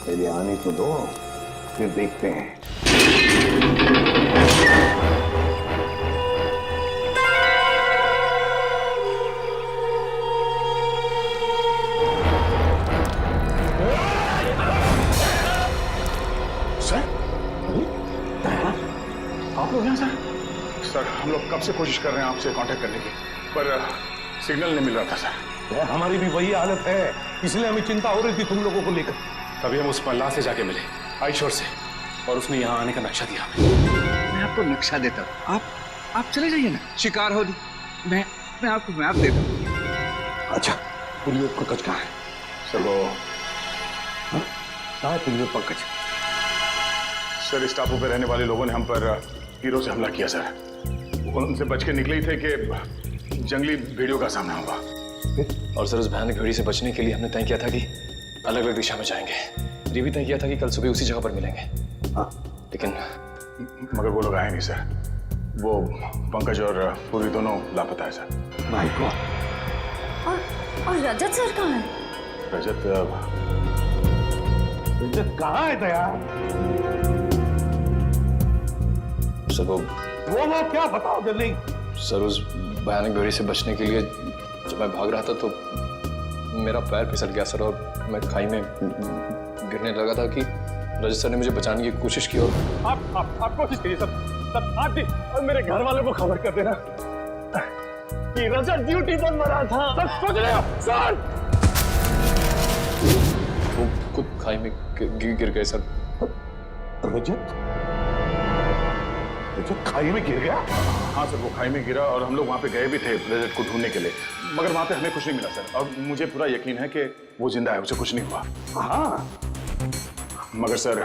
पहले आने तो दो, फिर देखते हैं। सर, आप लोग हैं सर? सर, हम लोग कब से कोशिश कर रहे हैं आपसे कांटेक्ट करने की, पर सिग्नल नहीं मिल रहा था सर। हमारी भी वही हालत है, इसलिए हमें चिंता हो रही थी तुम लोगों को लेकर। तभी हम उस मल्लाह से जाके मिले आईशोर से, और उसने यहाँ आने का नक्शा दिया हमें। मैं आपको नक्शा देता हूँ, आप चले जाइए ना, शिकार हो दी। मैं आपको मैप देता हूँ। अच्छा, पुलिस पंकज कहाँ है? सर वो कहाँ है पुलिस पंकज? सर, इस टापू पे रहने वाले लोगों ने हम पर हीरो से हमला किया सर। उनसे बच के निकले ही थे कि जंगली भेड़ियों का सामना हुआ। और सर, उस भयानक भेड़ी से बचने के लिए हमने तय किया था कि अलग अलग दिशा में जाएंगे। ये भी तय किया था कि कल सुबह उसी जगह पर मिलेंगे। हाँ, लेकिन मगर वो लोग आए नहीं सर। वो पंकज और पूरी दोनों लापता है सर। My God. और रजत सर कहाँ है? रजत कहाँ है दया? सर वो क्या बताओ जल्दी। सर, उस भयानक भेड़ी से बचने के लिए जब मैं भाग रहा था तो मेरा पैर फिसल गया सर, और मैं खाई में गिरने लगा था कि रजत सर ने मुझे बचाने की कोशिश की। और आप कोशिश कीजिए सब आप भी, और मेरे घर वालों को खबर कर देना कि रजत ड्यूटी पर मरा था। सब सोच रहे हो सर? वो खुद खाई में गिर गए सर। रजत खाई में गिर गया? हाँ सर, वो खाई में गिरा और हम लोग वहाँ पे गए भी थे रजत को ढूंढने के लिए, मगर वहाँ पे हमें कुछ नहीं मिला सर। और मुझे पूरा यकीन है कि वो जिंदा है, उसे कुछ नहीं हुआ। हाँ, मगर सर,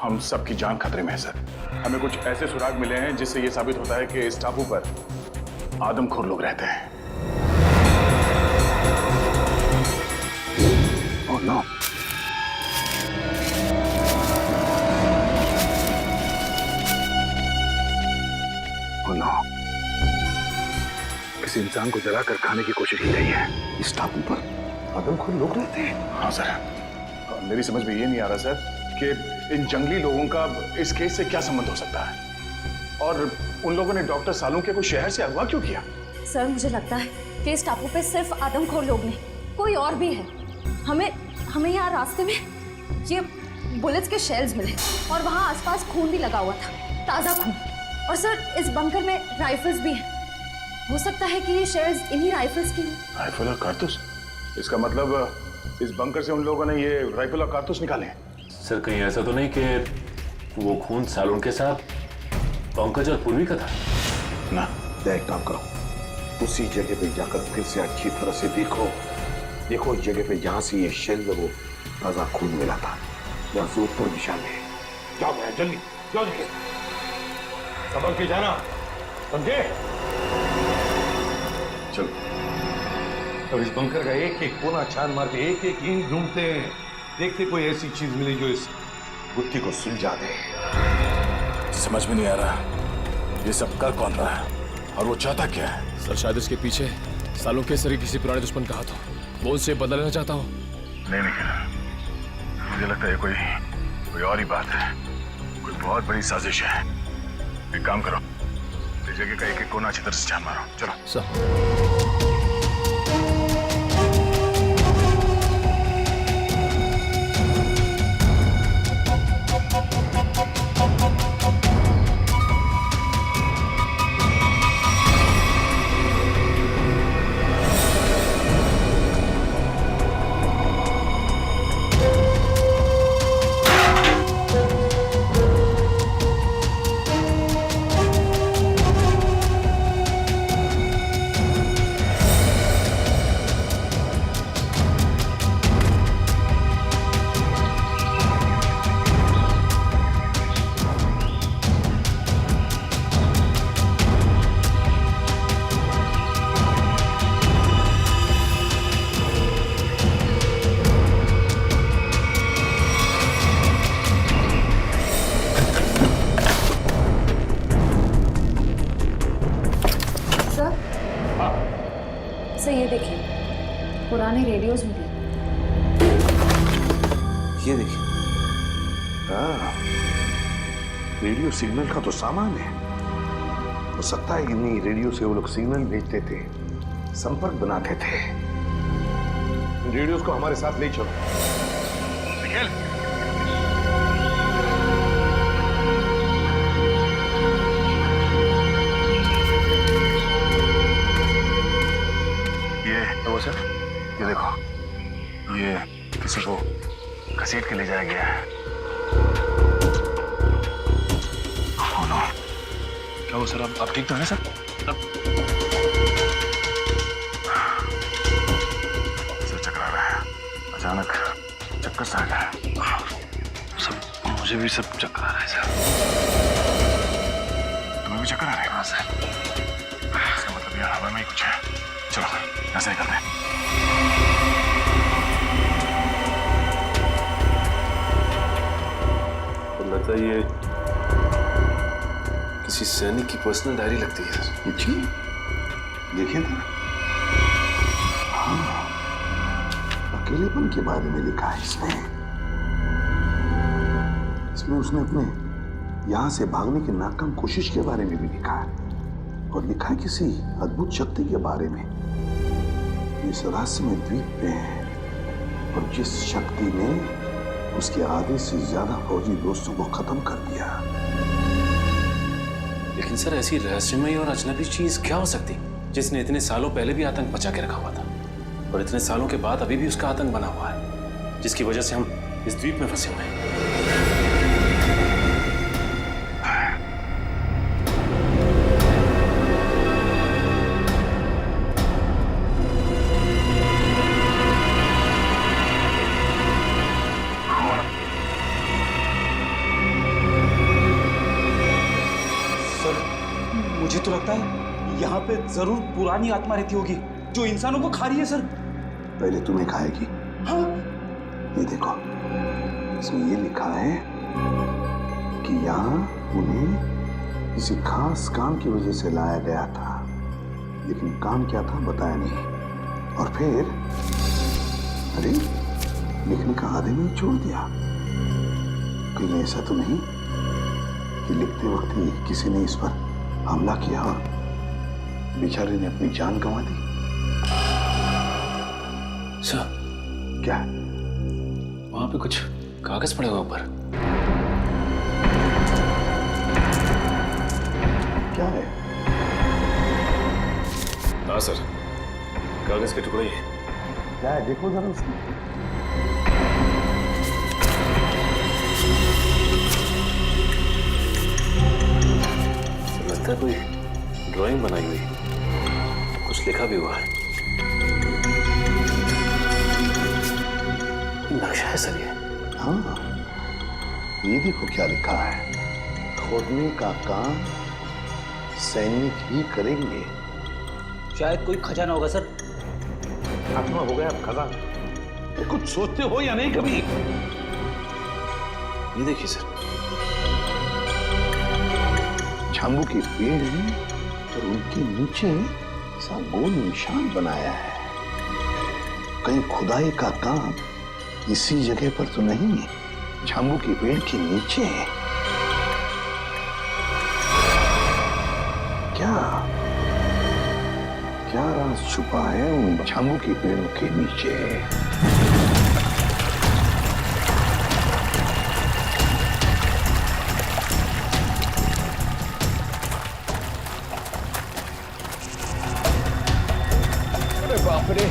हम सबकी जान खतरे में है सर। हमें कुछ ऐसे सुराग मिले हैं जिससे ये साबित होता है कि इस टापू पर आदमखोर लोग रहते हैं। Oh no. किसी इंसान को जलाकर खाने की कोशिश की गई है। इस टापू पर आदमखोर लोग रहते हैं। हाँ सर, मेरी समझ में ये नहीं आ रहा सर कि इन जंगली लोगों का इस केस से क्या संबंध हो सकता है, और उन लोगों ने डॉक्टर सालुंके को शहर से अगवा क्यों किया? सर, मुझे लगता है कि इस टापू पे सिर्फ आदमखोर लोग नहीं, कोई और भी है। हमें यहाँ रास्ते में ये बुलेट्स के शेल्स मिले, और वहाँ आसपास खून भी लगा हुआ था, ताज़ा खून। और सर, इस बंकर में राइफल्स भी हैं। हो सकता है कि ये शेल्स इन्हीं राइफल्स की हों। राइफल और कारतूस? इसका मतलब इस बंकर से उन लोगों ने ये राइफल और कारतूस निकाले हैं। सर, कहीं ऐसा तो नहीं कि वो खून सालून के साथ पंकज और पूर्वी का था? ना। एक काम करो, उसी जगह पे जाकर फिर से अच्छी तरह से देखो उस जगह पे जहाँ से ये शेल में वो ताजा खून मिला था, यहाँ से उत्तर दिशा में। जाओ मैं जल्दी, जाओ जल्दी, संभल के जाना, समझे? चलो। अब इस बंकर का एक एक कोना छान मार के एक एक ईंट ढूंढते हैं, देखते कोई ऐसी चीज मिले जो इस गुत्थी को सुलझा दे। समझ में नहीं आ रहा ये सब कर कौन रहा है और वो चाहता क्या है? सर, शायद इसके पीछे सालों के सरी किसी पुराने दुश्मन का हाथ हो। वो उससे बदला लेना चाहता हूँ। नहीं निखिल, मुझे लगता है कोई और ही बात है, कोई बहुत बड़ी साजिश है। एक काम करो, इस जगह का एक एक कोना अच्छी तरह से छान मारो। चलो सर। से ये देखिए, पुराने रेडियोज मिले। ये देखिए। हाँ, रेडियो सिग्नल का तो सामान है। हो सकता है इन्हीं रेडियो से वो लोग सिग्नल भेजते थे, संपर्क बनाते थे। रेडियोस को हमारे साथ ले चलो। निखिल, ये वो सर, ये देखो, ये किसी को घसीट के ले जाया गया है। Oh no. क्या वो सर, आप ठीक तो हैं सर? सर चकरा रहा है, अचानक चक्कर सा आ गया। सर मुझे भी सब चक्कर आ रहा है सर। तुम्हें भी चक्कर आ रहा है? हाँ सर। इसका मतलब यार हवा में ही कुछ है। चलो यहाँ से निकलते हैं। लगता है ये किसी सैनिक की पर्सनल डायरी लगती है। जी, देखिए ना। हाँ, अकेलेपन के बारे में लिखा है इसमें उसने अपने यहां से भागने की नाकाम कोशिश के बारे में भी लिखा है, और लिखा है किसी अद्भुत शक्ति के बारे में। इस रहस्यमय द्वीप पे है, और जिस शक्ति ने उसके आधे से ज्यादा फौजी दोस्तों को खत्म कर दिया। लेकिन सर ऐसी रहस्यमयी और अजनबी चीज क्या हो सकती जिसने इतने सालों पहले भी आतंक बचा के रखा हुआ था, और इतने सालों के बाद अभी भी उसका आतंक बना हुआ है, जिसकी वजह से हम इस द्वीप में फंसे हुए हैं। मुझे तो लगता है यहाँ पे जरूर पुरानी आत्मा रहती होगी जो इंसानों को खा रही है सर। पहले तुम्हें खाएगी। हाँ? ये देखो, इसमें ये लिखा है कि यहाँ उन्हें किसी खास काम की वजह से लाया गया था, लेकिन काम क्या था बताया नहीं। और फिर अरे, लिखने का आधे में छोड़ दिया। कहीं ऐसा तो नहीं कि लिखते वक्त ही किसी ने इस पर हमला किया और बेचारे ने अपनी जान गंवा दी? सर, क्या? वहां पे कुछ कागज पड़े हुए ऊपर। क्या है? हाँ सर, कागज के टुकड़े ही। क्या है? देखो जरा उसको। लगता है कोई ड्राइंग बनाई हुई, कुछ लिखा भी हुआ है। नक्शा है सर ये। हाँ, ये देखो क्या लिखा है। खोदने का काम सैनिक ही करेंगे। शायद कोई खजाना होगा सर। आत्मा हो गया खजाना। कुछ सोचते हो या नहीं कभी? ये देखिए सर, झांबू के पेड़ हैं और उनके नीचे ऐसा गोल निशान बनाया है। कहीं खुदाई का काम इसी जगह पर तो नहीं है, झांबू के पेड़ के नीचे है। क्या क्या राज छुपा है उन झांबू के पेड़ों के नीचे? बाप रे,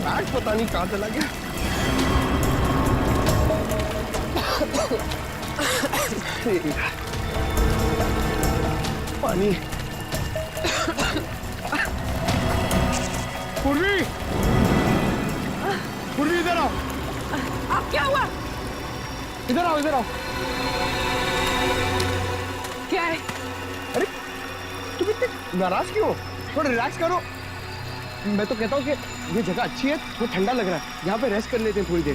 बैग पता नहीं कहां चला गया। पानी। पूर्वी, पूर्वी इधर आओ। आप क्या हुआ? इधर आओ, इधर आओ। क्या है? अरे तुम इतने नाराज क्यों हो? थोड़ा रिलैक्स करो। मैं तो कहता हूँ कि ये जगह अच्छी है, वो ठंडा लग रहा है, यहाँ पे रेस्ट कर लेते हैं थोड़ी देर।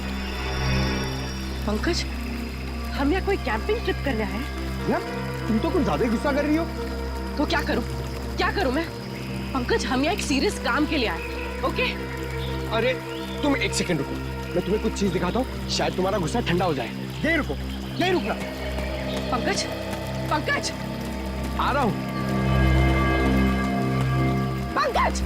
पंकज, हम यहाँ कोई कैंपिंग ट्रिप करने आए हैं। यार तुम तो कुछ ज्यादा ही गुस्सा कर रही हो। तो क्या करूँ, क्या करूँ मैं? पंकज, हम यहाँ एक सीरियस काम के लिए आए, ओके? अरे तुम एक सेकंड रुको, मैं तुम्हें कुछ चीज दिखाता हूँ, शायद तुम्हारा गुस्सा ठंडा हो जाए। यही रुको, यही रुकना। पंकज, पंकज, आ रहा हूँ। Pankaj!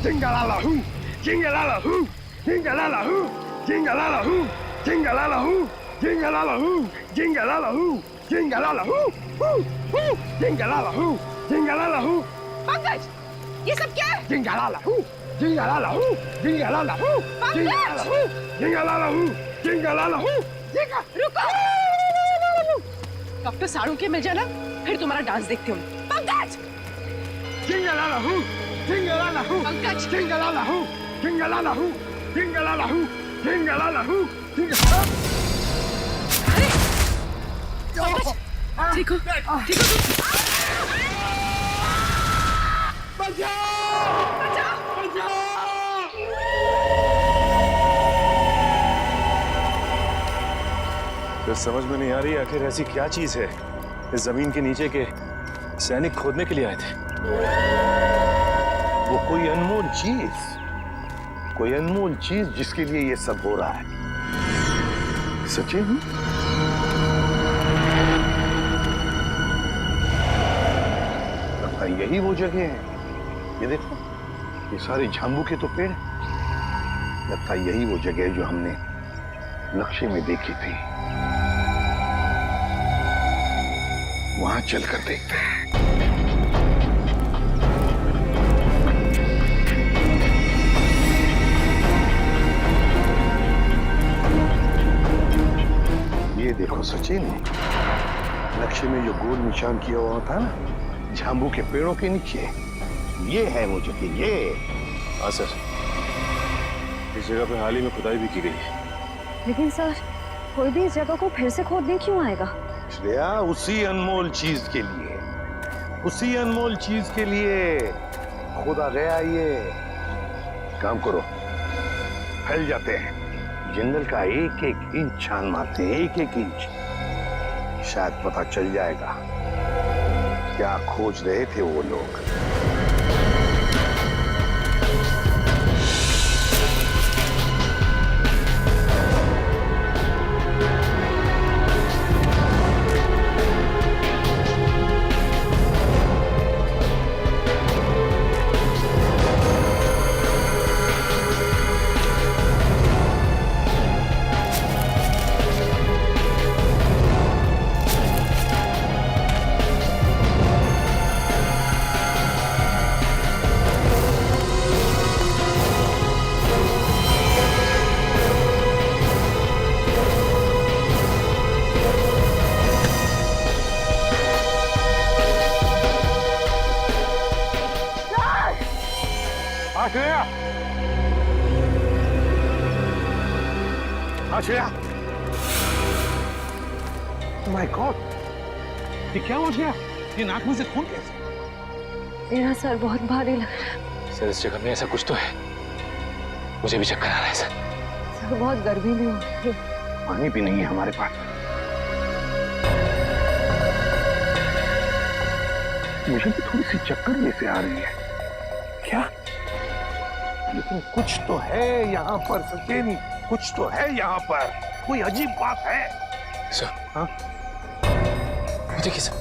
Jingalala-hoo, jingalala-hoo, jingalala-hoo, jingalala-hoo, jingalala-hoo, jingalala-hoo, jingalala-hoo, jingalala-hoo, hoo, hoo, jingalala-hoo, jingalala-hoo, Pankaj, ये सब क्या है? jingalala-hoo, jingalala-hoo, jingalala-hoo, jingalala-hoo, jingalala-hoo, jingalala-hoo, रुको! डॉक्टर साड़ू के मिल जाना, फिर तुम्हारा डांस देखती हूँ। Pankaj! jingalala-hoo, jingalala-hoo, Pankaj! jingalala-hoo, jingalala-hoo, jingalala-hoo, jingalala-hoo, jingalala-hoo. Pankaj, ठीक हो? ठीक हो तुम? तो समझ में नहीं आ रही आखिर ऐसी क्या चीज है इस जमीन के नीचे के सैनिक खोदने के लिए आए थे। वो कोई अनमोल चीज जिसके लिए ये सब हो रहा है। सचिन, लगता है यही वो जगह है। ये देखो, ये सारे झांबू के तो पेड़ हैं। लगता है यही वो जगह है जो हमने नक्शे में देखी थी। वहां चलकर देखते हैं। ये देखो सचिन, नक्शे में जो गोल निशान किया हुआ था ना, झांबू के पेड़ों के नीचे, ये है वो जगह। ये हाँ सर, इस जगह पे हाल ही में खुदाई भी की गई है। लेकिन सर, कोई भी इस जगह को फिर से खोदने क्यों आएगा? श्रेया, उसी अनमोल चीज के लिए, उसी अनमोल चीज के लिए खोदा गया। ये काम करो, फैल जाते हैं, जंगल का एक एक इंच छान मारते हैं, एक एक इंच। शायद पता चल जाएगा क्या खोज रहे थे वो लोग। श्रेया, माय गॉड, ये क्या हो गया? ये नाक में से खून कैसे? मेरा सर बहुत भारी लग रहा है। सर, इस जगह में ऐसा कुछ तो है, मुझे भी चक्कर आ रहा है सर। सर, बहुत गर्मी भी हो रही है। पानी भी नहीं है हमारे पास। मुझे भी थोड़ी सी चक्कर जैसे आ रही है। क्या? लेकिन कुछ तो है यहाँ पर सचिन, कुछ तो है यहाँ पर। कोई अजीब बात है। सर, हाँ? देखिए सर,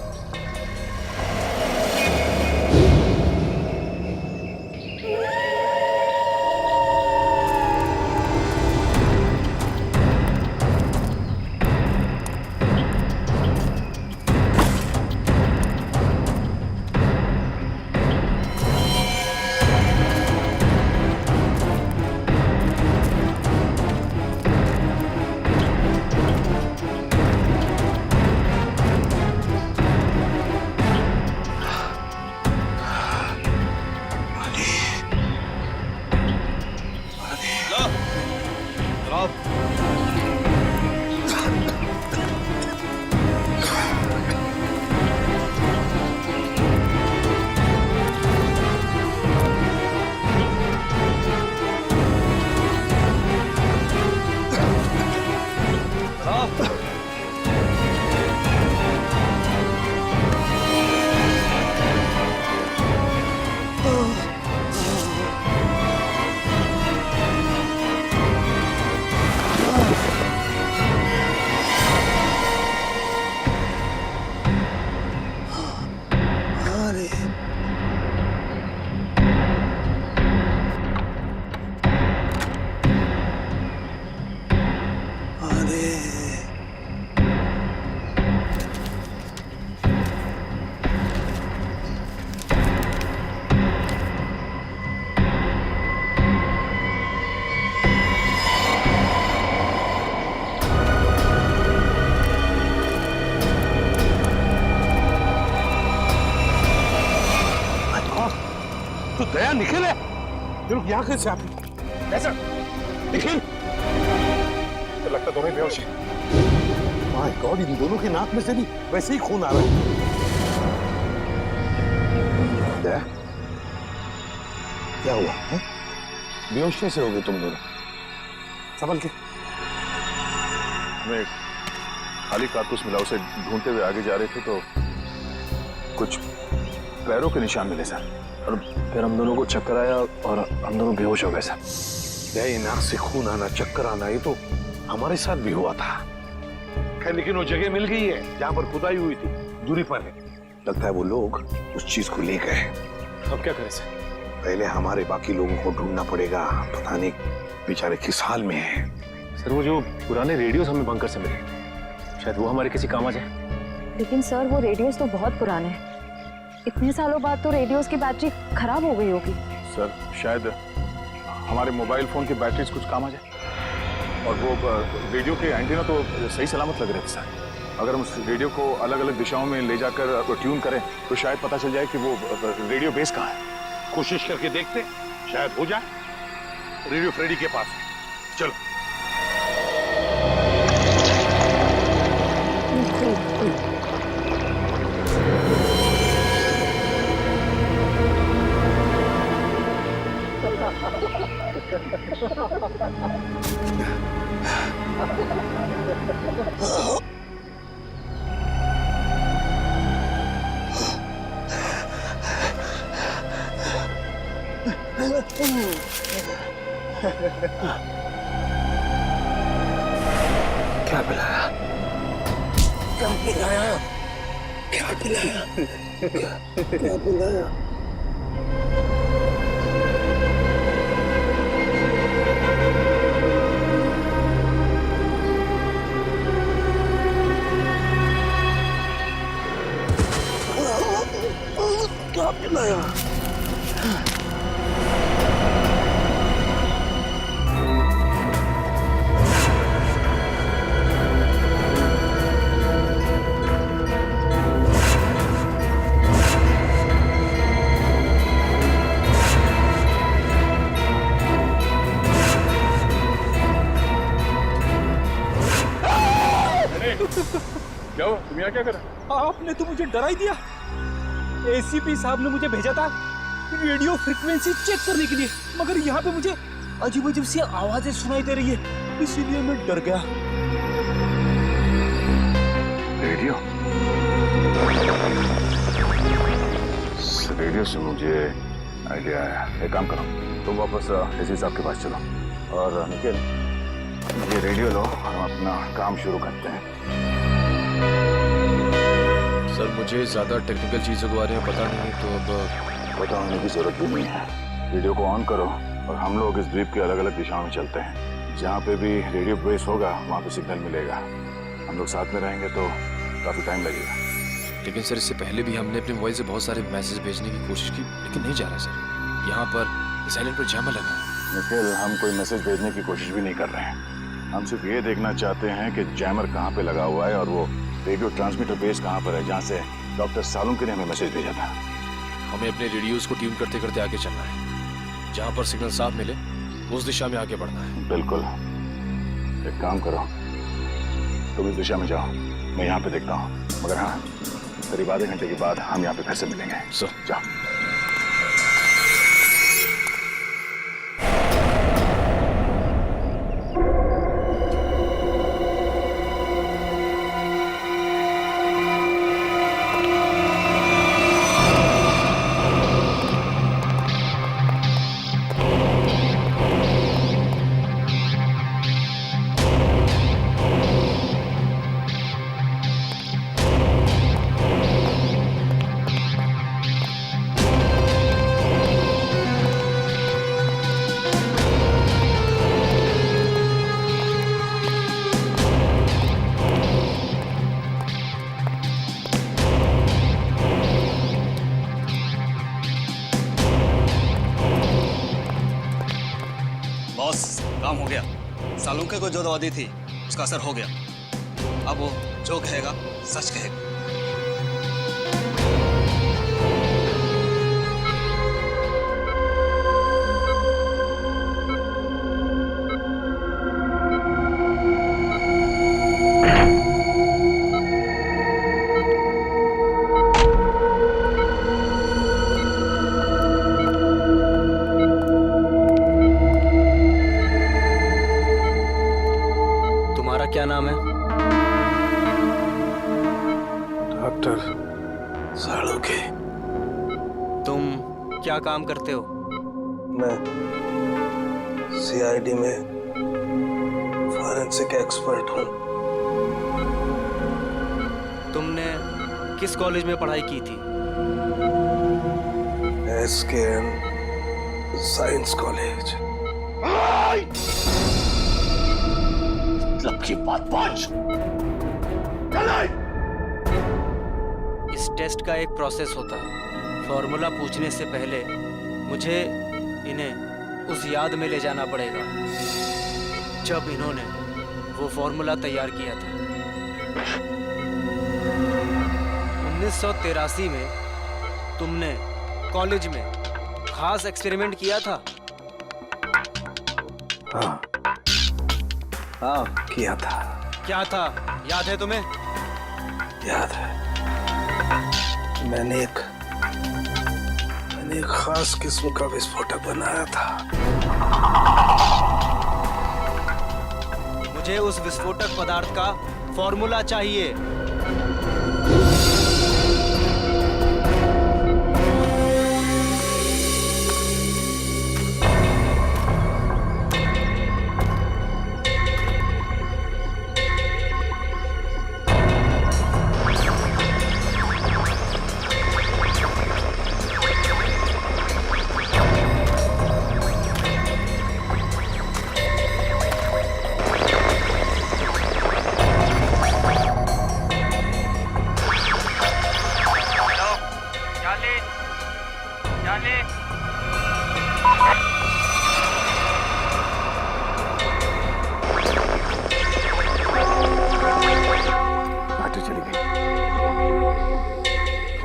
यहाँ निखिल है। ये लोग यहाँ कैसे आते? कैसा? निखिल, तो लगता दोनों ही बेहोश हैं। माय गॉड, इन दोनों के नाक में से भी वैसे ही खून आ रहा है। क्या हुआ है? बेहोश कैसे हो गए तुम दोनों? संभल के। हमें खाली कारतूस मिला, उसे ढूंढते हुए आगे जा रहे थे तो कुछ पैरों के निशान मिले सर, और फिर हम दोनों को चक्कर आया और हम दोनों बेहोश हो गए सर। ये नाक से खून आना, चक्कर आना, ये तो हमारे साथ भी हुआ था। खैर, लेकिन वो जगह मिल गई है जहां पर खुदाई हुई थी, दूरी पर है। लगता है वो लोग उस चीज को ले गए। अब क्या करें सर? पहले हमारे बाकी लोगों को ढूंढना पड़ेगा। पता नहीं बेचारे किस हाल में हैं। सर वो जो पुराने रेडियोस हमें बंकर से मिले, शायद वो हमारे किसी काम आ जाए। लेकिन सर वो रेडियोस तो बहुत पुराने हैं। इतने सालों बाद तो रेडियोस की बैटरी खराब हो गई होगी। सर शायद हमारे मोबाइल फोन की बैटरीज कुछ काम आ जाए। और वो रेडियो के एंटीना तो सही सलामत लग रहे थे सर। अगर हम उस रेडियो को अलग अलग दिशाओं में ले जाकर ट्यून करें तो शायद पता चल जाए कि वो रेडियो बेस कहाँ है। कोशिश करके देखते, शायद हो जाए। रेडियो फ्रेडी के पास। चलो। क्या पिलाया? क्या पिलाया? क्या पिलाया? क्या पिलाया? क्या पिलाया? क्या हुआ? तुम यहाँ क्या कर रहे हो? आपने तो मुझे डरा ही दिया। एसीपी साहब ने मुझे भेजा था रेडियो फ्रीक्वेंसी चेक करने के लिए, मगर यहाँ पे मुझे अजीब अजीब सी आवाजें सुनाई दे रही है, इसीलिए मैं डर गया। रेडियो? रेडियो से मुझे आइडिया आया। एक काम करो, तुम वापस एसी साहब के पास चलो और निखिल ये रेडियो लो, हम अपना काम शुरू करते हैं। सर मुझे ज़्यादा टेक्निकल चीज़ों के बारे में पता नहीं है, तो अब पता होने की जरूरत भी नहीं है। रेडियो को ऑन करो और हम लोग इस द्वीप के अलग अलग दिशाओं में चलते हैं। जहाँ पे भी रेडियो बेस होगा वहाँ पे सिग्नल मिलेगा। हम लोग साथ में रहेंगे तो काफ़ी टाइम लगेगा। लेकिन सर इससे पहले भी हमने अपने मोबाइल से बहुत सारे मैसेज भेजने की कोशिश की, लेकिन नहीं जा रहा सर। यहाँ पर साइलेंट पर जैमर लगा है। निखिल, हम कोई मैसेज भेजने की कोशिश भी नहीं कर रहे हैं। हम सिर्फ ये देखना चाहते हैं कि जैमर कहाँ पे लगा हुआ है और वो रेडियो ट्रांसमीटर बेस कहाँ पर है, जहाँ से डॉक्टर सालुंके ने हमें मैसेज भेजा था। हमें अपने रेडियोस को ट्यून करते करते आगे चलना है। जहाँ पर सिग्नल साफ मिले उस दिशा में आगे बढ़ना है। बिल्कुल। एक काम करो, तुम इस दिशा में जाओ, मैं यहाँ पे देखता हूँ। मगर हाँ, करीब आधे घंटे के बाद हम यहाँ पे फिर से मिलेंगे। सर जाओ। काम हो गया। सालुंके को जो दवा दी थी उसका असर हो गया। अब वो जो कहेगा सच कहेगा। डॉक्टर सालुंखे। तुम क्या काम करते हो? मैं सीआईडी में फॉरेंसिक एक्सपर्ट हूँ। तुमने किस कॉलेज में पढ़ाई की थी? SKM science college. मतलब की बात पहुंच। इस टेस्ट का एक प्रोसेस होता है। फॉर्मूला पूछने से पहले मुझे इन्हें उस याद में ले जाना पड़ेगा जब इन्होंने वो फॉर्मूला तैयार किया था। 1983 में तुमने कॉलेज में खास एक्सपेरिमेंट किया था। हाँ हाँ किया था। क्या था, याद है तुम्हें? याद है। मैंने एक खास किस्म का विस्फोटक बनाया था। मुझे उस विस्फोटक पदार्थ का फॉर्मूला चाहिए।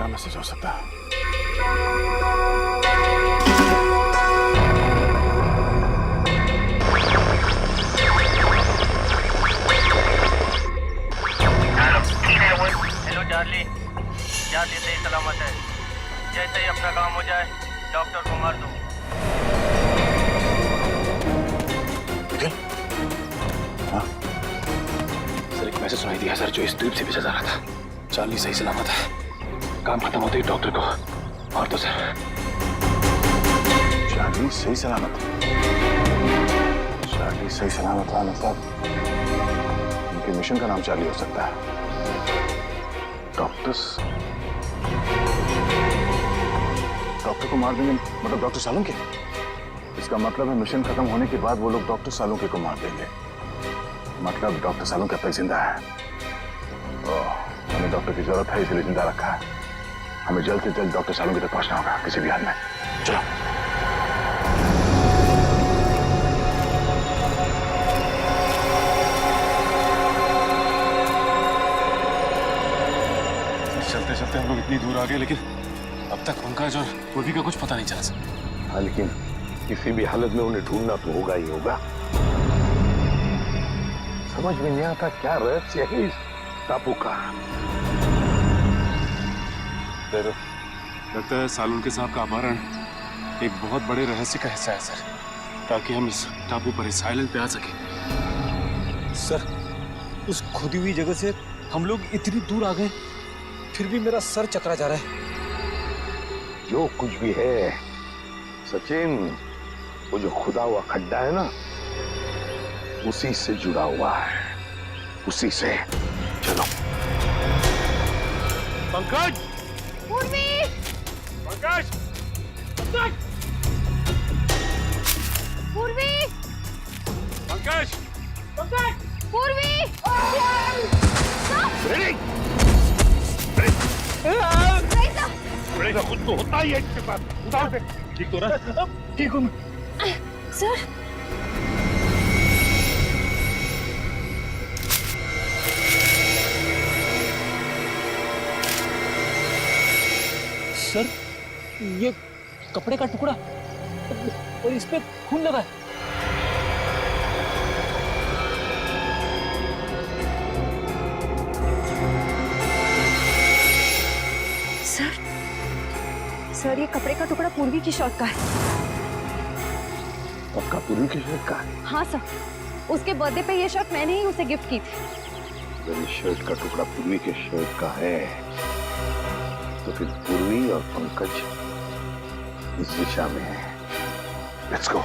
मैसेज हो सकता है? हेलो चार्ली, चार्ली सही सलामत है। जैसे ही अपना काम हो जाए डॉक्टर को मार दो। हाँ सर, एक मैसेज सुनाई दिया सर, जो इस द्वीप से भेजा जा रहा था। चार्ली सही सलामत है, काम खत्म होते ही डॉक्टर को मार दो सर। चार्ली सही सलामत है? चार्ली सही सलामत है मतलब उनके मिशन का नाम चार्ली हो सकता है। डॉक्टर को मार देंगे मतलब डॉक्टर सालुंखे? इसका मतलब है मिशन खत्म होने के बाद वो लोग डॉक्टर सालुंखे को मार देंगे। मतलब डॉक्टर सालुंखे अब तक जिंदा है। हमें डॉक्टर की जरूरत है, इसलिए जिंदा रखा है। हमें जल्द से जल्द डॉक्टर सालुंखे तक पहुंचना होगा किसी भी हाल में। चलो। चलते चलते हम लोग इतनी दूर आ गए, लेकिन अब तक पंकज और पूर्वी का कुछ पता नहीं चला सका। हाँ, लेकिन किसी भी हालत में उन्हें ढूंढना तो होगा ही होगा। समझ में नहीं आता क्या रहस्य है इस टापू का। लगता है सालुंखे साहब का अपहरण एक बहुत बड़े रहस्य का हिस्सा है सर, ताकि हम इस टापू पर इस आइलैंड पे आ सके। सर, उस खुदी हुई जगह से हम लोग इतनी दूर आ गए, फिर भी मेरा सर चकरा जा रहा है। जो कुछ भी है सचिन, वो जो खुदा हुआ खड्डा है ना, उसी से जुड़ा हुआ है, उसी से। चलो। पंकज! पूर्वी! पंकज! पंकज! पूर्वी! पंकज! पंकज! पूर्वी! खुद तो होता ही है इसके पास। उतार दे। ठीक तो रहा? ठीक हूँ मैं। सर, सर, ये कपड़े का टुकड़ा और इस पे खून लगा है। सर, ये कपड़े का टुकड़ा पूर्वी की शर्ट का है। पक्का पूर्वी की शर्ट का है? हाँ सर, उसके बर्थडे पे ये शर्ट मैंने ही उसे गिफ्ट की थी। मेरी शर्ट का टुकड़ा पूर्वी के शर्ट का है तो फिर पूर्वी और पंकज इस दिशा में है। Let's go.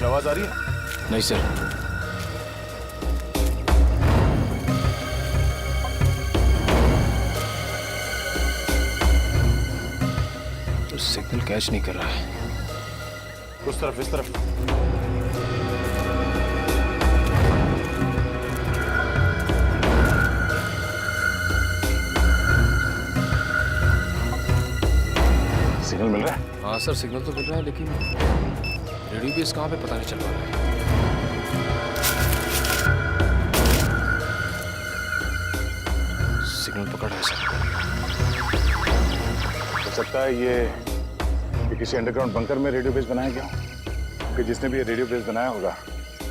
आवाज आ रही है? नहीं सर। तो सिग्नल कैच नहीं कर रहा है। उस तरफ, इस तरफ। सिग्नल मिल रहा है? हाँ सर, सिग्नल तो मिल रहा है, लेकिन रेडियो बेस कहाँ पे पता नहीं चल पा रहा है। सिग्नल पकड़ है सर। हो सकता है ये किसी अंडरग्राउंड बंकर में रेडियो बेस बनाया गया हो, कि जिसने भी ये रेडियो बेस बनाया होगा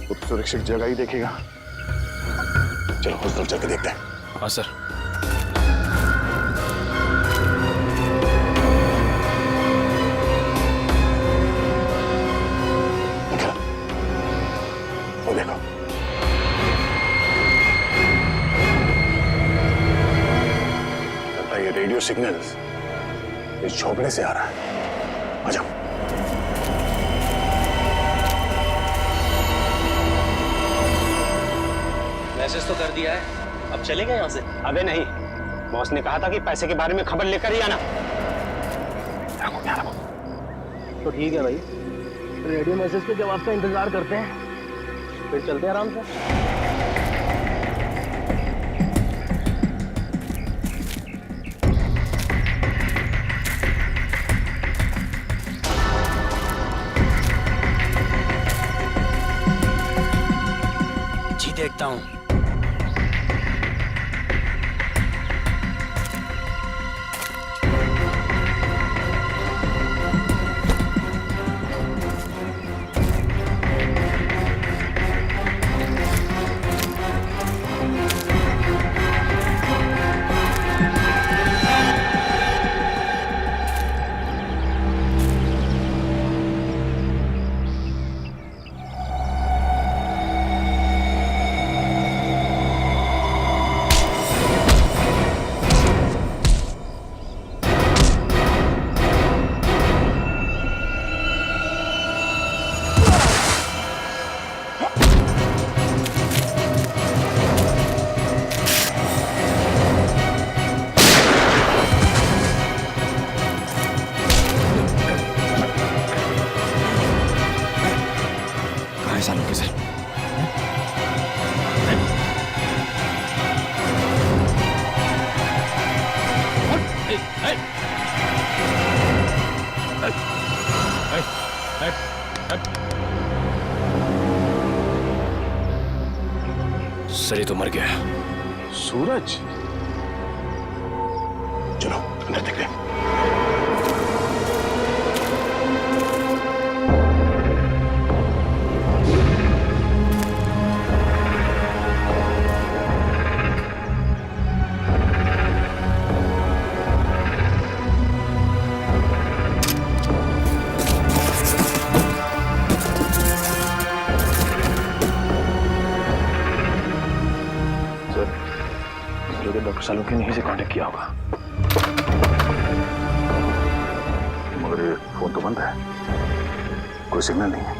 वो तो सुरक्षित जगह ही देखेगा। चलो उस तरफ जाकर देखते हैं। हाँ सर। वो देखो, लगता है ये रेडियो सिग्नल इस झोपड़े से आ रहा है। आ जाओ। मैसेज तो कर दिया है, अब चलेगा यहाँ से? अबे नहीं, बॉस ने कहा था कि पैसे के बारे में खबर लेकर ही आना। तो ठीक है भाई, रेडियो मैसेज के जवाब का इंतजार करते हैं, फिर चलते हैं आराम से। जी देखता हूँ। सर ये तो मर गया। सूरज, चलो अंदर देखते हैं। डॉक्टर सालुंके ने यहीं से कांटेक्ट किया होगा, मगर ये फोन तो बंद है, कोई सिग्नल नहीं है।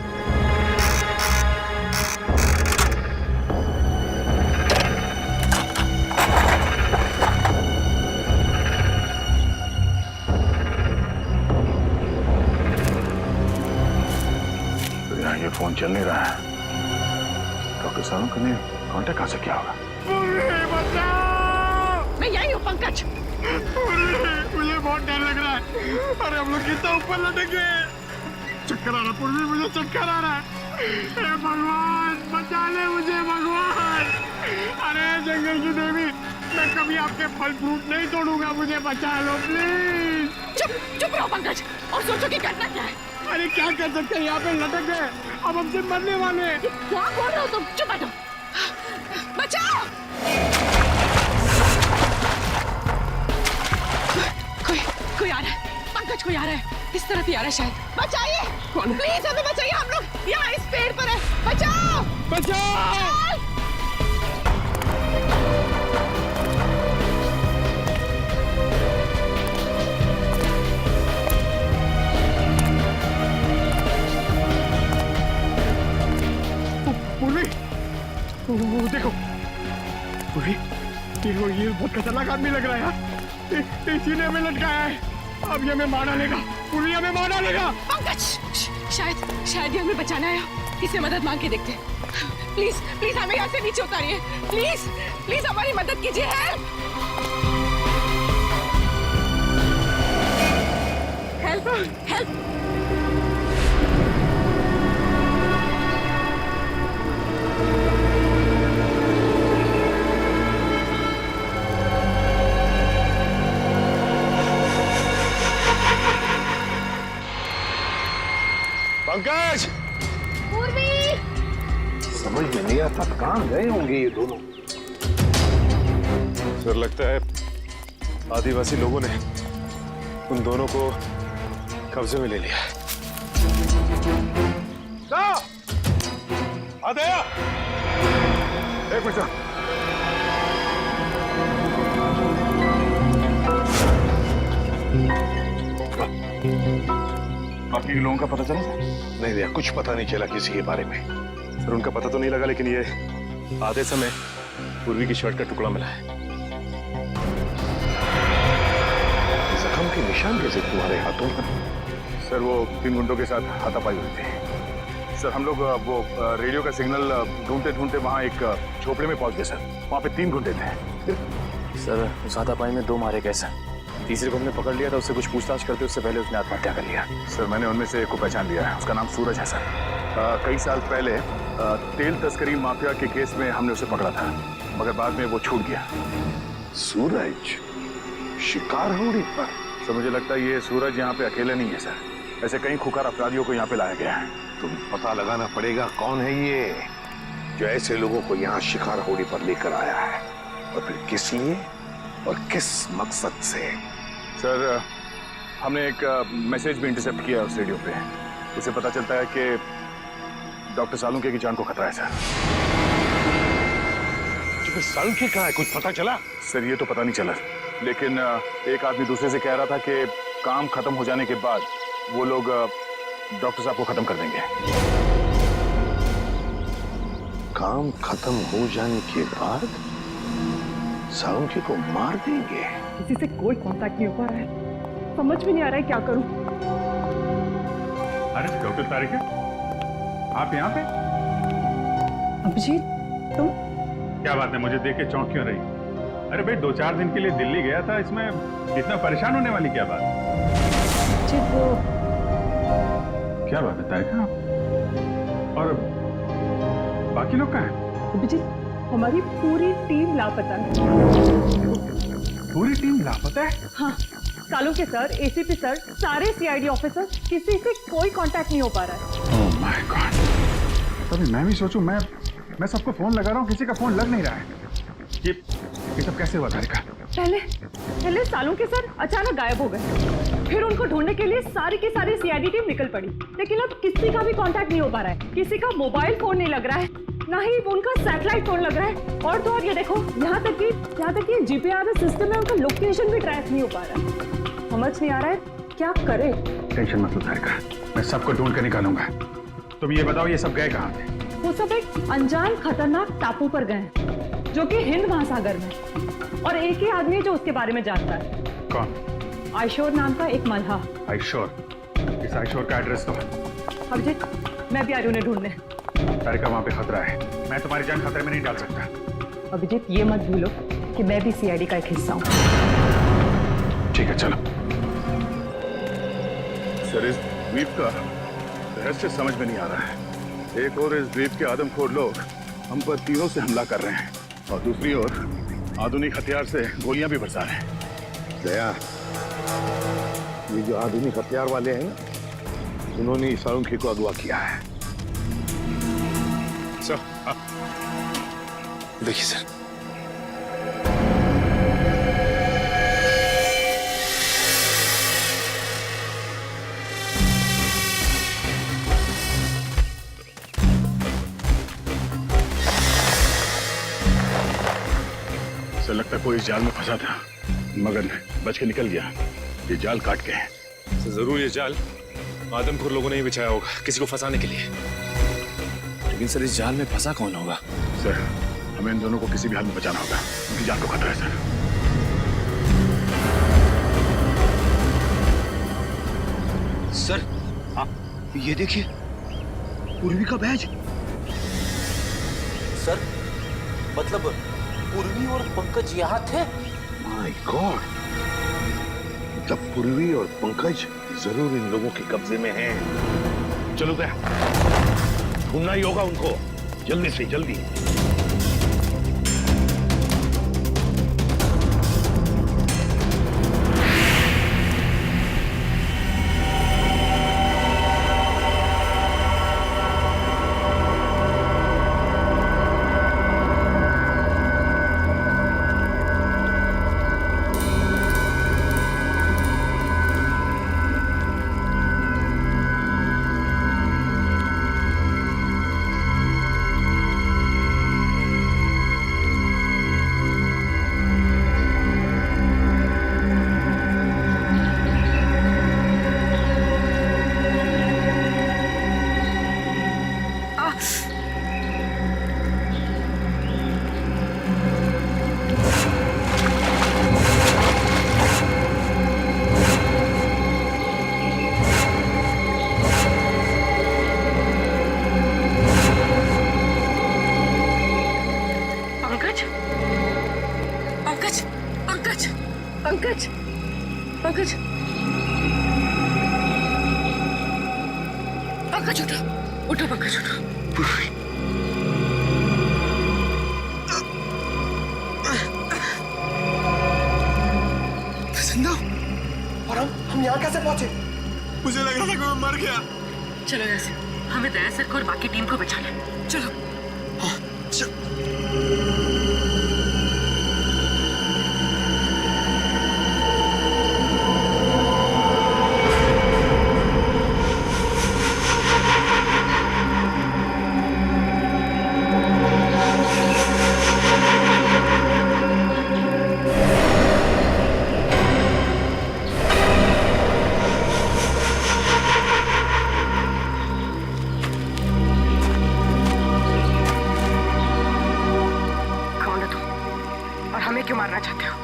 तो यहाँ ये फोन चल नहीं रहा है, डॉक्टर सालुंके ने कांटेक्ट कहाँ से किया होगा? मैं यही हूँ पंकज। मुझे बहुत डर लग रहा है। अरे हम लोग कितना ऊपर लटके, चक्कर आ रहा पूर्वी, मुझे चक्कर आ रहा है। हे भगवान बचा ले मुझे भगवान। अरे जंगल की देवी, मैं कभी आपके फल फ्रूट नहीं तोड़ूंगा, मुझे बचा लो प्लीज। चुप रहो पंकज और सोचो कि करना क्या है। अरे क्या कर सकते हैं, यहाँ पे लटक गए, अब हमसे मरने वाले। क्या बोल रहे हो तुम? चुप बैठो। बचाओ। कोई आ रहा है, पंकज कोई आ रहा है, इस तरफ ही आ रहा है शायद। बचाइए, प्लीज हमें बचाइए, हम लोग यहाँ इस पेड़ पर है। बचाओ, बचाओ। पूर्वी, वो देखो पूर्वी, ये बहुत खतरनाक आदमी लग रहा है यार। इसी ने हमें लटकाया है। अब ये हमें मार डालेगा, पूर्वी हमें मार डालेगा। पंकज, शायद ये हमें बचाना आया। इससे मदद मांग के देखते हैं। प्लीज प्लीज हमें यहाँ से नीचे उतारिए। प्लीज प्लीज हमारी मदद कीजिए। Help help help. पंकज, पूर्वी, समझ में नहीं आता कहाँ गए होंगे ये दोनों। सर लगता है आदिवासी लोगों ने उन दोनों को कब्जे में ले लिया। आदया, एक मिनट। बाकी लोगों का पता चला? नहीं भैया, कुछ पता नहीं चला किसी के बारे में। सर उनका पता तो नहीं लगा, लेकिन ये आधे समय पूर्वी की शर्ट का टुकड़ा मिला है। जख्म के निशान कैसे तुम्हारे हाथों पर? सर वो 3 गुंडों के साथ हाथापाई हुई थी। सर हम लोग वो रेडियो का सिग्नल ढूंढते ढूंढते वहाँ एक झोपड़े में पहुंच गए सर। वहाँ पे 3 गुंडे थे। सर उस हाथापाई में 2 मारे गए सर। तीसरे को हमने पकड़ लिया था, उससे कुछ पूछताछ करते उससे पहले उसने आत्महत्या कर लिया। सर मैंने उनमें से एक को पहचान लिया है, उसका नाम सूरज है सर। कई साल पहले तेल तस्करी माफिया के केस में हमने उसे पकड़ा था, मगर बाद में वो छूट गया। सूरज शिकार होड़ी पर? सर मुझे लगता है ये सूरज यहाँ पे अकेले नहीं है सर। ऐसे कई खुकार अपराधियों को यहाँ पे लाया गया है। तुम पता लगाना पड़ेगा कौन है ये जो ऐसे लोगों को यहाँ शिकार होड़ी पर लेकर आया है, और फिर किस लिए और किस मकसद से। सर हमने एक मैसेज भी इंटरसेप्ट किया उस रेडियो पे। उसे पता चलता है कि डॉक्टर सालुंके की जान को खतरा है सर। सालुंके कहाँ है, कुछ पता चला? सर ये तो पता नहीं चला, लेकिन एक आदमी दूसरे से कह रहा था कि काम खत्म हो जाने के बाद वो लोग डॉक्टर साहब को खत्म कर देंगे। काम खत्म हो जाने के बाद सालुंके को मार देंगे? किसी से कोई कांटेक्ट नहीं हो पा रहा है, समझ में नहीं आ रहा है क्या करूं। अरे डॉक्टर तारिका, आप यहाँ पे? अभिजीत, तुम? क्या बात है, मुझे देख के चौंक क्यों रही? अरे भाई 2-4 दिन के लिए दिल्ली गया था, इसमें इतना परेशान होने वाली क्या बात? जी वो क्या बात है तारिका? और बाकी लोग कहाँ हैं? अभिजीत, हमारी पूरी टीम लापता है। पूरी टीम लापता है? हाँ, सालुंके सर, एसीपी सर, सारे सीआईडी ऑफिसर, किसी से कोई कांटेक्ट नहीं हो पा रहा है। Oh my God! तभी मैं भी सोचूं, मैं सबको फोन लगा रहा हूँ, किसी का फोन लग नहीं रहा है। ये सब कैसे हुआ तारिका? पहले सालुंके सर अचानक गायब हो गए, फिर उनको ढूंढने के लिए सारी की सारी सीआईडी टीम निकल पड़ी, लेकिन अब किसी का भी कांटेक्ट नहीं हो पा रहा है। किसी का मोबाइल फोन नहीं लग रहा है, ना ही उनका सैटेलाइट फोन लग रहा है, और तो और ये देखो, यहाँ तक कि जीपीआरएस सिस्टम में उनका लोकेशन भी ट्रैक नहीं हो पा रहा है। समझ नहीं आ रहा है क्या करे। टेंशन मत लो तारिका, मैं सबको ढूंढ कर निकालूंगा। तुम ये बताओ, ये सब गए कहाँ थे? वो सब एक अनजान खतरनाक टापू पर गए, जो कि हिंद महासागर में, और एक ही आदमी जो उसके बारे में जानता है। कौन? आयशोर नाम का एक मल्हा। आयशोर? इस आयशोर का एड्रेस तो? अभिजीत, मैं भी आ रही हूँ उन्हें ढूंढने। तारिका वहाँ पे खतरा है, मैं तुम्हारी जान खतरे में नहीं डाल सकता। अभिजीत, ये मत भूलो कि मैं भी सीआईडी का एक हिस्सा हूँ। ठीक है, चलो। सर इस द्वीप का रहस्य समझ में नहीं आ रहा है। एक और इस द्वीप के आदमखोर लोग हम पर तीरों से हमला कर रहे हैं, और दूसरी ओर आधुनिक हथियार से गोलियां भी बरसा रहे हैं। दया, ये जो आधुनिक हथियार वाले हैं ना, उन्होंने सालुंके को अगवा किया है। सर देखिए सर, लगता कोई इस जाल में फंसा था, मगर बच के निकल गया। ये जाल काट के है। तो जरूर ये जाल आदमखोर लोगों ने ही बिछाया होगा किसी को फंसाने के लिए। लेकिन सर इस जाल में फंसा कौन होगा? सर हमें इन दोनों को किसी भी हाल में बचाना होगा, उनकी जान को खतरा है सर। सर आप ये देखिए, पूर्वी का बैज। सर मतलब पूर्वी और पंकज यहाँ थे? माय गॉड, मतलब पूर्वी और पंकज जरूर इन लोगों के कब्जे में हैं। चलो क्या, ढूंढना ही होगा उनको, जल्दी से जल्दी। पंकज, पंकज, पंकज उठो, उठो पंकज उठो। जिंदा? और हम यहाँ कैसे पहुंचे? मुझे लग रहा था कि मैं मर गया। चलो यहाँ से, हमें दया सर को और बाकी टीम को बचाना है। चलो। हाँ, क्यों मारना चाहते हो?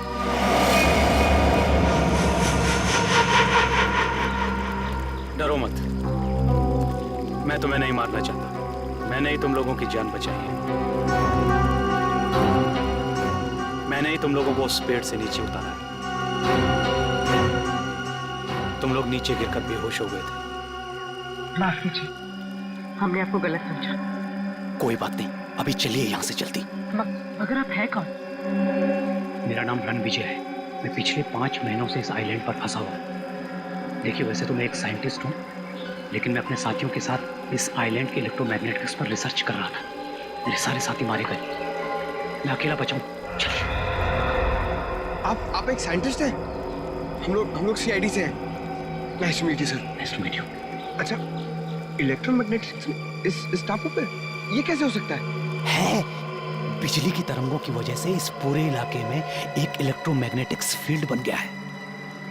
डरो मत, मैं तुम्हें नहीं मारना चाहता। मैंने ही तुम लोगों की जान बचाई है। मैंने ही तुम लोगों को उस पेड़ से नीचे उतारा। तुम लोग नीचे गिरकर बेहोश हो गए थे। माफ कीजिए, हमने आपको गलत समझा। कोई बात नहीं, अभी चलिए यहाँ से जल्दी। मगर आप है कौन? मेरा नाम रणविजय है। मैं पिछले 5 महीनों से इस आइलैंड पर फंसा हुआ हूँ। देखिए, वैसे तो मैं एक साइंटिस्ट हूँ, लेकिन मैं अपने साथियों के साथ इस आइलैंड के इलेक्ट्रोमैग्नेटिक्स पर रिसर्च कर रहा था। मेरे सारे साथी मारे गए, मैं अकेला बचा हूँ। आप एक साइंटिस्ट हैं? हम लोग CID से हैं। Nice to meet you sir. Nice to meet you. अच्छा, इलेक्ट्रोमैग्नेटिक्स इस टापू पे ये कैसे हो सकता है? बिजली की तरंगों की वजह से इस पूरे इलाके में एक इलेक्ट्रोमैग्नेटिक्स फील्ड बन गया है,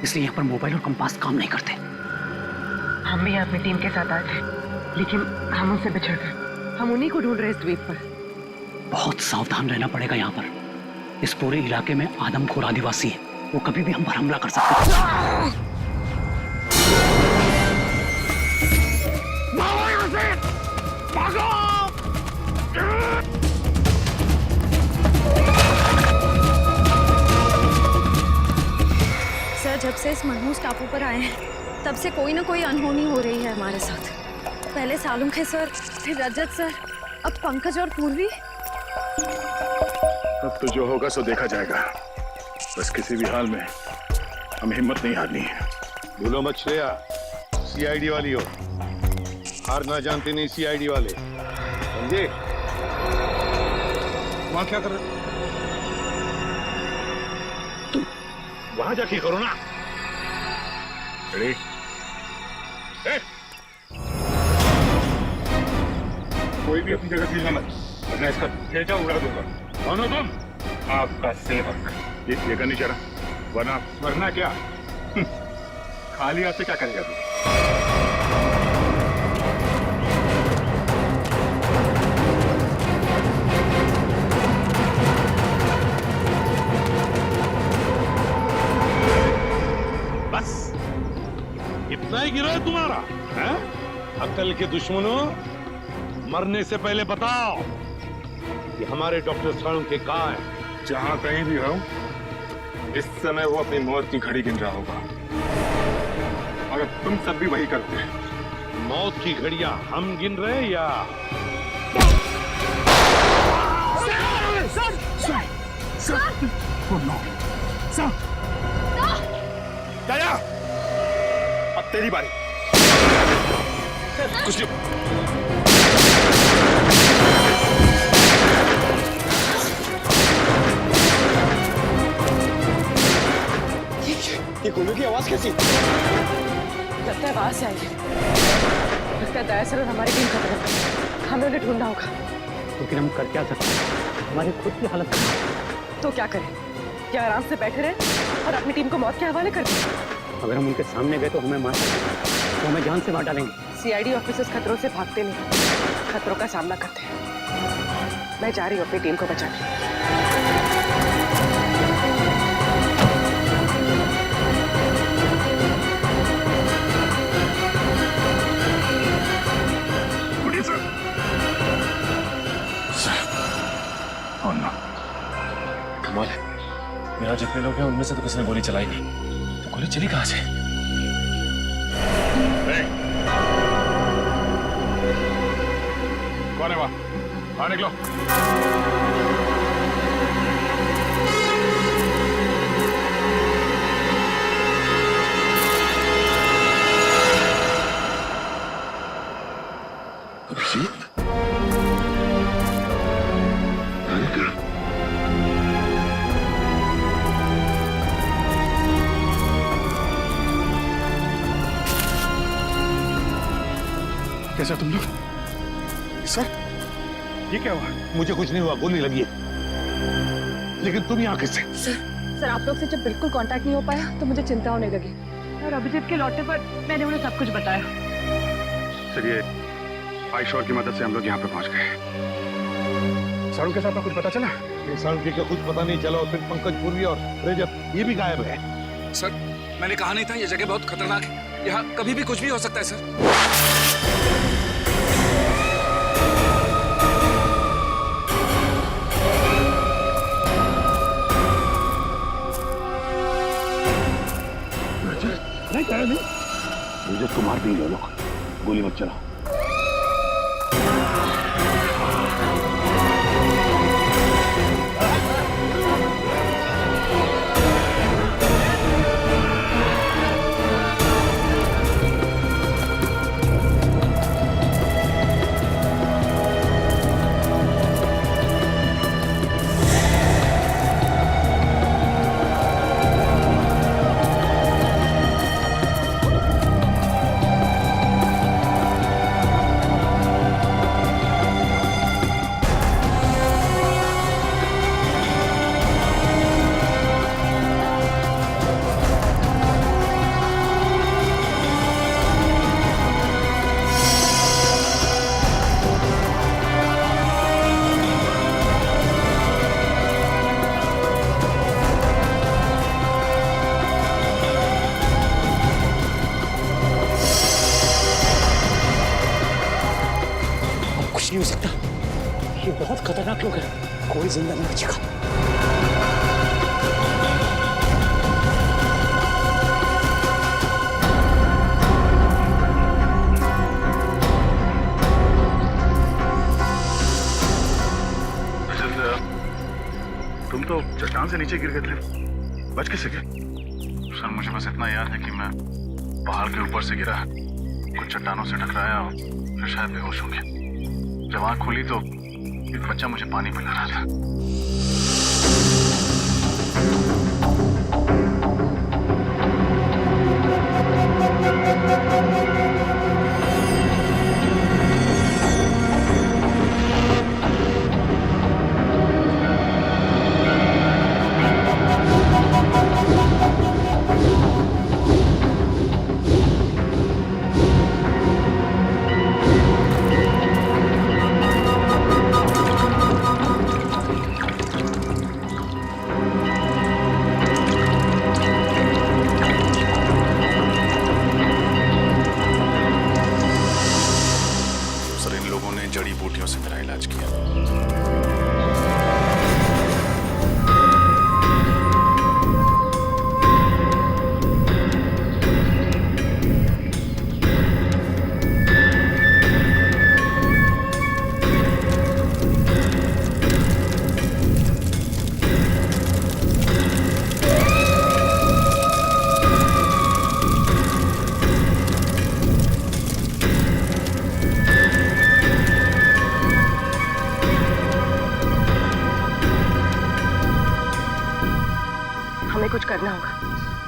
इसलिए यहाँ पर मोबाइल और कंपास काम नहीं करते। हम भी अपनी टीम के साथ आए थे, लेकिन हम उनसे बिछड़ गए। हम उन्हीं को ढूंढ रहे इस द्वीप पर। बहुत सावधान रहना पड़ेगा यहाँ पर। इस पूरे इलाके में आदमखोर आदिवासी है, वो कभी भी हम पर हमला कर सकते हैं। सर, जब से इस मनहूस टापू पर आए हैं, तब से कोई ना कोई अनहोनी हो रही है हमारे साथ। पहले सालुंखे सर, फिर रजत सर, अब पंकज और पूर्वी। अब तो जो होगा सो देखा जाएगा। बस किसी भी हाल में हमें हिम्मत नहीं हारनी है। भूलो मत श्रेया, CID वाली हो, हार ना जानते नहीं CID वाले, समझे? वहां क्या कर रहे? तुम वहां जाके करो ना। रेडी? कोई भी अपनी जगह से हिलना मत, वरना इसका भेजा उड़ा दूंगा। कौन हो तुम? आपका सेवक। ये करनी चाह रहा, वरना क्या? खाली हाथ से क्या करेगा तू? बस इतना ही गिरा है तुम्हारा, हैं? अकल के दुश्मनों, मरने से पहले बताओ कि हमारे डॉक्टर सालुंके कहाँ है? जहां कहीं भी हो, इस समय वो अपनी मौत की घड़ी गिन रहा होगा। अगर तुम सब भी वही करते हैं। मौत की घड़ियां हम गिन रहे या? दया, अब तेरी बारी। कुछ नहीं। ये गोलू की आवाज कैसी? लगता है वहां से आई है। लगता है दया सर और हमारी टीम खतरे में। हमें उन्हें ढूंढना होगा। लेकिन हम कर क्या सकते हैं? हमारी खुद की हालत खराब है। तो क्या करें? क्या आराम से बैठे रहे और अपनी टीम को मौत के हवाले कर दें? अगर हम उनके सामने गए तो हमें मार सकते, तो हमें जान से मार डालेंगे। सीआईडी ऑफिसर्स खतरों से भागते नहीं, खतरों का सामना करते हैं। मैं जा रही हूँ अपनी टीम को बचाने। कमाल है, यहाँ जितने लोग हैं उनमें से तो किसी ने गोली चलाई नहीं, तो गोली चली कहाँ से? कौन है वहां? बाहर निकलो। अभिजीत, कैसा तुम लोग? सर, ये क्या हुआ? मुझे कुछ नहीं हुआ, गोली लगी है। लेकिन तुम यहाँ किससे? सर आप लोग से जब बिल्कुल कांटेक्ट नहीं हो पाया तो मुझे चिंता होने लगी और अभिजीत के लौटने पर मैंने उन्हें सब कुछ बताया। चलिए, आईशोर की मदद से हम लोग यहाँ पे पहुँच गए। सारू के साथ में कुछ पता चला? सालुंके का कुछ पता नहीं चला और फिर पंकज पूर्वी और रजत ये भी गायब है। सर, मैंने कहा नहीं था ये जगह बहुत खतरनाक है। यहाँ कभी भी कुछ भी हो सकता है सर। मुझे तुम्हार भी ले लो, गोली मत चलाओ। नहीं हो सकता, ये बहुत खतरनाक लोग हैं, कोई जिंदा नहीं बचेगा। तुम तो चट्टान से नीचे गिर गए थे, बच कैसे गए? सर, मुझे बस इतना याद है कि मैं पहाड़ के ऊपर से गिरा, कुछ चट्टानों से टकराया और फिर शायद बेहोश हो गया। जब आँख खुली तो एक बच्चा मुझे पानी पिला रहा था।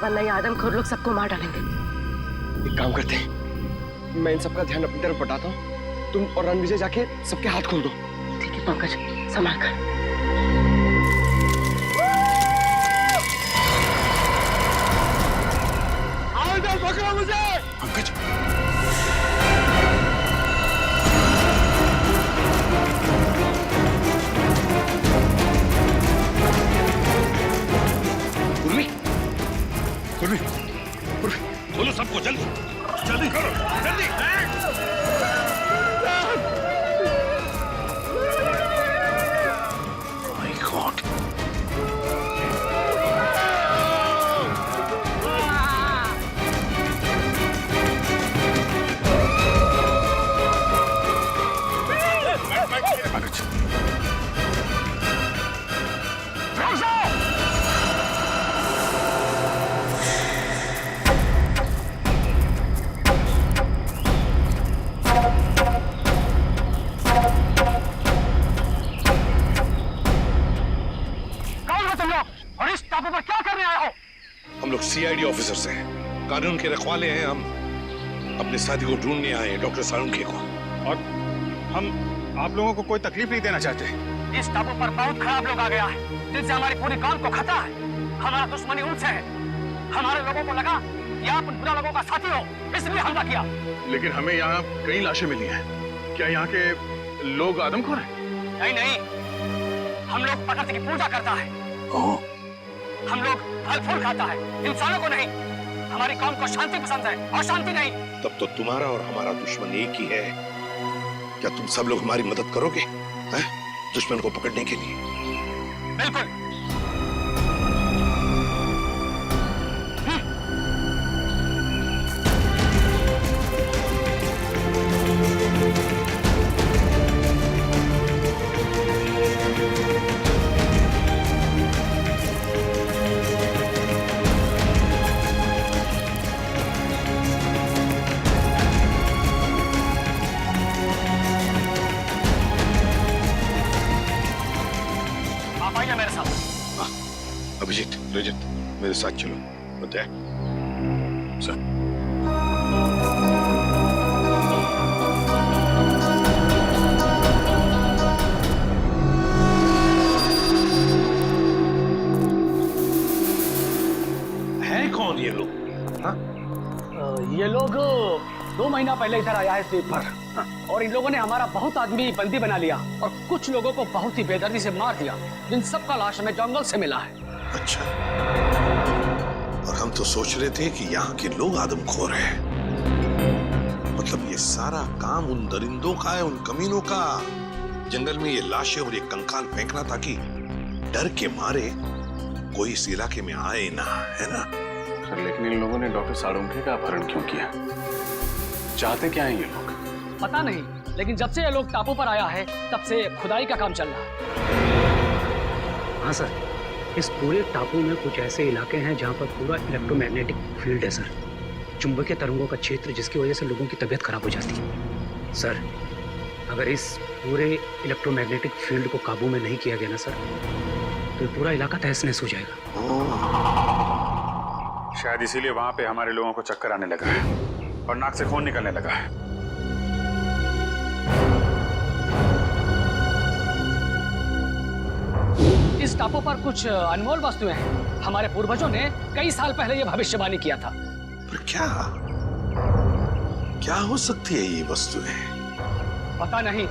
वरना ये आदमखोर लोग सबको मार डालेंगे। एक काम करते हैं, मैं इन सबका ध्यान अपनी तरफ बटाता हूँ, तुम और रणविजय जाके सबके हाथ खोल दो। ठीक है पंकज, संभाल कर। पकड़ो मुझे। पंकज, बोलो सबको जल्दी जल्दी करो, जल्दी। माय गॉड, पंकज, हम लोग सीआईडी ऑफिसर्स हैं, कानून के रखवाले हैं। हम अपने साथी को ढूंढने आए हैं, डॉक्टर साळुंखे को। और हम आप लोगों को कोई तकलीफ नहीं देना चाहते। इस टापू पर बहुत खराब लोग आ गया है, जिनसे हमारी पूरी कौम को खतरा है। हमारा दुश्मनी उनसे है। हमारे लोगों को लगा कि आप उन बुरा लोगों का साथी हो, इसलिए हमला किया। लेकिन हमें यहाँ कई लाशें मिली हैं। क्या यहाँ के लोग आदमखोर हैं? नहीं नहीं, हम लोग प्रकृति की पूजा करता है। हम लोग फल फूल खाता है, इंसानों को नहीं। हमारी कौम को शांति पसंद है और शांति नहीं। तब तो तुम्हारा और हमारा दुश्मन एक ही है। क्या तुम सब लोग हमारी मदद करोगे हैं? दुश्मन को पकड़ने के लिए? बिल्कुल। अभिजीत, रजत, मेरे साथ चलो। बताए सर। हैं कौन ये लोग? ये लोग 2 महीना पहले इधर आया है इस द्वीप पर। और इन लोगों ने हमारा बहुत आदमी बंदी बना लिया और कुछ लोगों को बहुत ही बेदर्दी से मार दिया, जिन सबका लाश हमें जंगल से मिला है। अच्छा, और हम तो सोच रहे थे कि यहाँ के लोग आदमखोर हैं। मतलब ये सारा काम उन दरिंदों का है, उन कमीनों का। जंगल में ये लाशें और ये कंकाल फेंकना ताकि डर के मारे कोई इस इलाके में आए ना, है ना? सर, लेकिन इन लोगों ने डॉक्टर साळुंखे का अपहरण क्यों किया? चाहते क्या हैं ये लोग? पता नहीं, लेकिन जब से ये लोग टापू पर आया है तब से खुदाई का काम चल रहा है। हाँ सर, इस पूरे टापू में कुछ ऐसे इलाके हैं जहाँ पर पूरा इलेक्ट्रोमैग्नेटिक फील्ड है सर। चुंबकीय तरंगों का क्षेत्र, जिसकी वजह से लोगों की तबीयत खराब हो जाती है। सर, अगर इस पूरे इलेक्ट्रोमैग्नेटिक फील्ड को काबू में नहीं किया गया ना सर, तो पूरा इलाका तहस नहस हो जाएगा। शायद इसीलिए वहां पे हमारे लोगों को चक्कर आने लगा है और नाक से खून निकलने लगा है। इस टापू पर कुछ अनमोल वस्तुएं हैं। हमारे पूर्वजों ने कई साल पहले ये भविष्यवाणी किया था। पर क्या हो सकती है ये वस्तुएं? पता नहीं,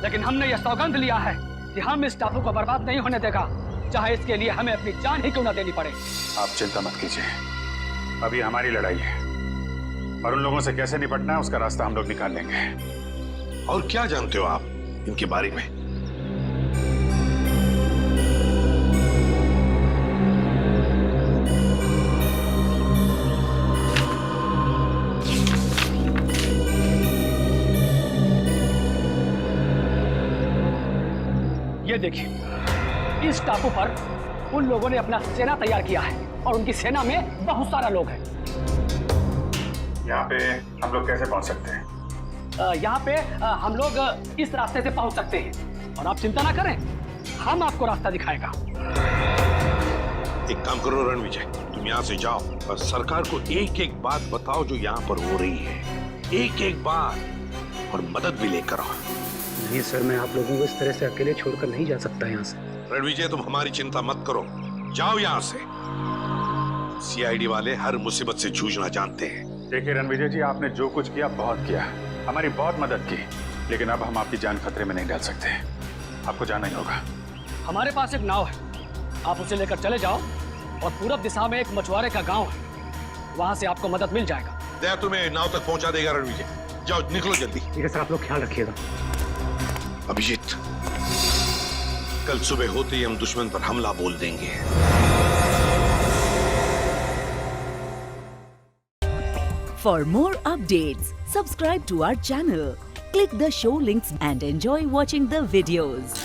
लेकिन हमने यह सौगंध लिया है कि हम इस टापू को बर्बाद नहीं होने देगा, चाहे इसके लिए हमें अपनी जान ही क्यों न देनी पड़े। आप चिंता मत कीजिए, अभी हमारी लड़ाई है और उन लोगों से कैसे निपटना है उसका रास्ता हम लोग निकाल लेंगे। और क्या जानते हो आप इनके बारे में? ये देखिए, इस टापू पर उन लोगों ने अपना सेना तैयार किया है और उनकी सेना में बहुत सारा लोग हैं। यहाँ पे हम लोग कैसे पहुंच सकते हैं? यहाँ पे हम लोग इस रास्ते से पहुंच सकते हैं और आप चिंता ना करें, हम आपको रास्ता दिखाएगा। एक काम करो रणविजय, तू तुम यहाँ से जाओ और सरकार को एक एक बात बताओ जो यहाँ पर हो रही है, एक एक बात, और मदद भी लेकर आओ। नहीं सर, मैं आप लोगों को इस तरह से अकेले छोड़कर नहीं जा सकता यहाँ से। रणविजय, तुम हमारी चिंता मत करो, जाओ यहाँ से। सीआईडी वाले हर मुसीबत से जूझना जानते हैं। देखिए रणविजय जी, आपने जो कुछ किया बहुत किया, हमारी बहुत मदद की, लेकिन अब हम आपकी जान खतरे में नहीं डाल सकते। आपको जाना ही होगा। हमारे पास एक नाव है, आप उसे लेकर चले जाओ और पूरब दिशा में एक मछुआरे का गांव है, वहां से आपको मदद मिल जाएगा। दया तुम्हें नाव तक पहुंचा देगा रणविजय। जाओ, निकलो जल्दी। ठीक है सर, आप लोग ख्याल रखिएगा। अभिजीत, कल सुबह होते ही हम दुश्मन पर हमला बोल देंगे। For more updates, subscribe to our channel, click the show links and enjoy watching the videos.